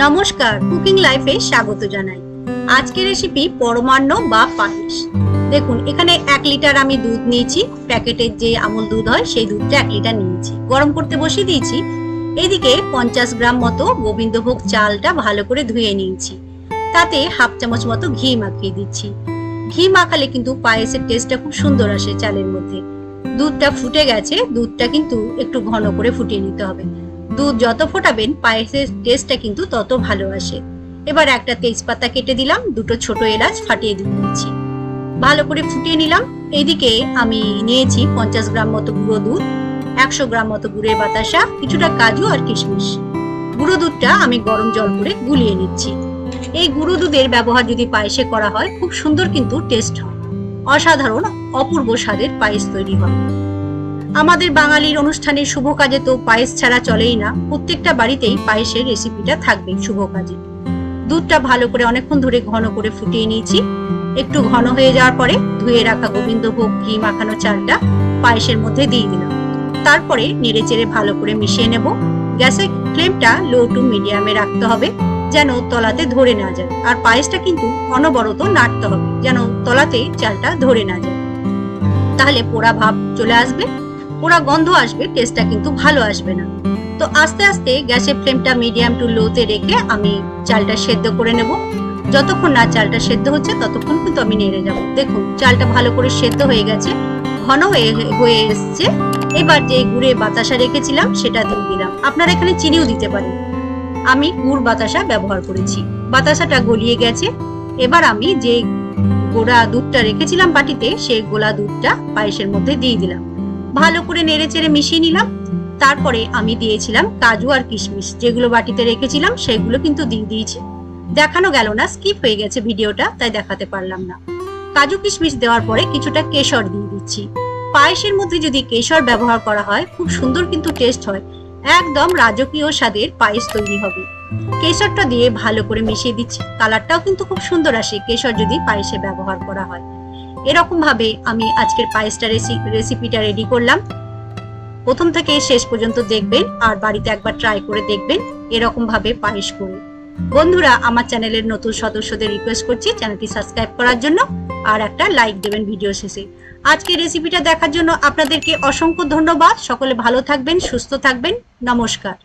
নমস্কার, কুকিং লাইফে স্বাগত জানাই। আজকের রেসিপি পরমান্ন বা পায়েস। দেখুন, এখানে 1 লিটার আমি দুধ নিয়েছি। প্যাকেটের যে আমুল দুধ হয় সেই দুধটা 1 লিটার নিয়েছি, গরম করতে বসিয়ে দিয়েছি। এদিকে 50 গ্রাম মতো গোবিন্দভোগ চালটা ভালো করে ধুয়ে নিয়েছি। তাতে হাফ চামচ মতো ঘি মাখিয়ে দিচ্ছি। ঘি মাখালে কিন্তু পায়েসের টেস্টটা খুব সুন্দর আসে চালের মধ্যে। দুধটা ফুটে গেছে, দুধটা কিন্তু একটু ঘন করে ফুটিয়ে নিতে হবে। দুধ যত ফোটাবেন পায়েসের টেস্টটা কিন্তু তত ভালো আসে। এবার একটা তেজপাতা কেটে দিলাম, দুটো ছোট এলাচ ফাটিয়ে দিয়ে দিচ্ছি। ভালো করে ফুটিয়ে নিলাম। এইদিকে আমি নিয়েছি 50 গ্রাম মতো গুঁড়ো দুধ, 100 গ্রাম মতো গুড়ের বাতাসা, কিছুটা কাজু আর কিশমিশ। গুঁড়ো দুধটা আমি গরম জল করে গুলিয়ে নিচ্ছি। এই গুঁড়ো দুধের ব্যবহার যদি পায়েসে করা হয় খুব সুন্দর কিন্তু টেস্ট হয়। অসাধারণ অপূর্ব স্বাদের পায়েস তৈরি হয়। আমাদের বাঙালির অনুষ্ঠানের শুভ কাজে তো পায়েস ছাড়া চলেই না। প্রত্যেকটা বাড়িতেই পায়েসের রেসিপিটা থাকবে শুভ কাজে। দুধটা ভালো করে অনেকক্ষণ ধরে ঘন করে ফুটিয়ে নিয়েছি। একটু ঘন হয়ে যাওয়ার পরে ধুয়ে রাখা গোবিন্দভোগ ঘি মাখানো চালটা পায়েসের মধ্যে দিয়ে দিলাম। তারপরে নেড়ে চেড়ে ভালো করে মিশিয়ে নেব। গ্যাসের ফ্লেমটা লো টু মিডিয়ামে রাখতে হবে, যেন তলাতে ধরে না যায়। আর পায়েসটা কিন্তু অনবরত নাড়তে হবে, যেন তলাতে চালটা ধরে না যায়। তাহলে পোড়া ভাব চলে আসবে, পোড়া গন্ধ আসবে, টেস্টটা কিন্তু ভালো আসবে না। তো আস্তে আস্তে গ্যাসের ফ্লেমটা মিডিয়াম টু লোতে রেখে আমি চালটা সেদ্ধ করে নেব। যতক্ষণ না চালটা সেদ্ধ হচ্ছে ততক্ষণ কিন্তু আমি নেড়ে যাব। দেখুন, চালটা ভালো করে সেদ্ধ হয়ে গেছে, ঘন হয়ে এসছে। এবার যে গুড়ে বাতাসা রেখেছিলাম সেটা দিয়ে দিলাম। আপনারা এখানে চিনিও দিতে পারেন। আমি গুড় বাতাসা ব্যবহার করেছি। বাতাসাটা গলিয়ে গেছে। এবার আমি যে গোড়া দুধটা রেখেছিলাম বাটিতে, সেই গোলা দুধটা পায়েসের মধ্যে দিয়ে দিলাম। ভালো করে নেড়ে চেড়ে মিশিয়ে নিলাম। তারপরে আমি দিয়েছিলাম কাজু আর কিশমিশ, যেগুলো বাটিতে রেখেছিলাম সেগুলো কিন্তু দিয়ে দিয়েছি। দেখানো গেল না, স্কিপ হয়ে গেছে ভিডিওটা, তাই দেখাতে পারলাম না। কাজু কিশমিশ দেওয়ার পরে কিছুটা কেশর দিয়ে দিচ্ছি। পায়েসের মধ্যে যদি কেশর ব্যবহার করা হয় খুব সুন্দর কিন্তু টেস্ট হয়। একদম রাজকীয় স্বাদের পায়েস তৈরি হবে। কেশরটা দিয়ে ভালো করে মিশিয়ে দিচ্ছি। কালারটাও কিন্তু খুব সুন্দর আসে কেশর যদি পায়েসে ব্যবহার করা হয়। এরকম ভাবে আমি আজকের পায়েসটা রেসিপিটা রেডি করলাম। প্রথম থেকে শেষ পর্যন্ত দেখবেন আর বাড়িতে একবার ট্রাই করে দেখবেন এরকম ভাবে পায়েস করে। বন্ধুরা, আমার চ্যানেলের নতুন সদস্যদের রিকোয়েস্ট করছি চ্যানেলটি সাবস্ক্রাইব করার জন্য, আর একটা লাইক দেবেন ভিডিও শেষে। আজকে রেসিপিটা দেখার জন্য আপনাদেরকে অসংখ্য ধন্যবাদ। সকলে ভালো থাকবেন, সুস্থ থাকবেন। নমস্কার।